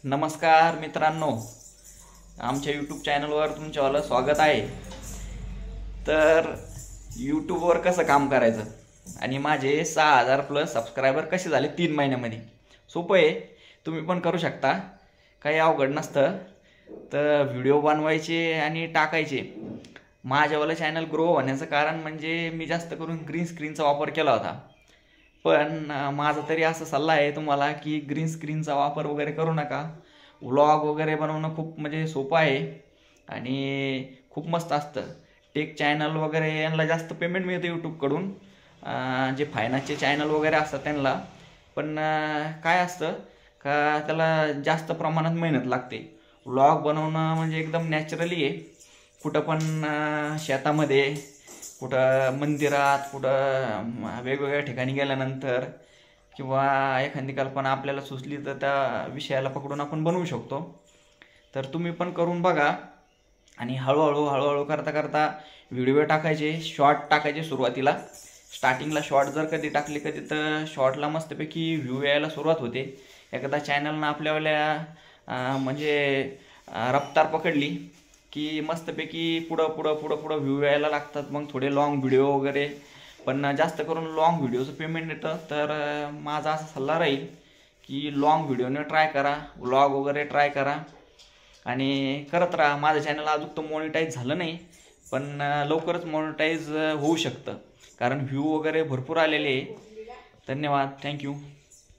नमस्कार मित्रांनो, आमच्या यूट्यूब चॅनलवर तुमच्यावालं स्वागत आहे। तर यूट्यूबवर कसं काम करायचं आणि माझे 6000 प्लस सबस्क्रायबर कसे झाले 3 महिन्यामध्ये, सोपं आहे। तुम्ही पण करू शकता, काही अवघड नसतं। तर व्हिडिओ बनवायचे आणि टाकायचे। माझ्यावालं चॅनल ग्रो होण्याचं कारण म्हणजे मी जास्त करून ग्रीन स्क्रीनचा वापर केला होता। पण माझा तरी असा सल्ला आहे तुम्हाला की ग्रीन स्क्रीनचा वापर वगैरे करू नका। व्लॉग वगैरे बनवणं खूप म्हणजे सोपं आहे आणि खूप मस्त असतं। टेक चॅनल वगैरे यांना जास्त पेमेंट मिळतं यूट्यूबकडून, जे फायनान्सचे चॅनल वगैरे असतात त्यांना। पण काय असतं का त्याला जास्त प्रमाणात मेहनत लागते। व्लॉग बनवणं म्हणजे एकदम नॅचरली आहे। कुठं पण शेतामध्ये, कुठं मंदिरात, कुठं वेगवेगळ्या ठिकाणी गेल्यानंतर किंवा एखादी कल्पना आपल्याला सुचली तर त्या विषयाला पकडून आपण बनवू शकतो। तर तुम्ही पण करून बघा आणि हळूहळू करता करता व्हिडिओ टाकायचे, शॉर्ट टाकायचे। सुरुवातीला स्टार्टिंगला शॉर्ट जर कधी टाकले कधी तर शॉर्टला मस्तपैकी व्ह्यू यायला सुरुवात होते। एकदा चॅनलनं आपल्यावाल्या म्हणजे रफ्तार पकडली की मस्तपैकी पुढं व्ह्यू यायला लागतात। मग थोडे लॉंग व्हिडिओ वगैरे, पण जास्त करून लॉंग व्हिडिओचं पेमेंट येतं। तर माझा असा सल्ला राहील की लॉंग व्हिडिओने ट्राय करा, व्लॉग वगैरे ट्राय करा आणि करत राहा। माझं चॅनल अजून तर मॉनिटाईज झालं नाही, पण लवकरच मॉनिटाईज होऊ शकतं, कारण व्ह्यू वगैरे भरपूर आलेले आहे। धन्यवाद, थँक्यू।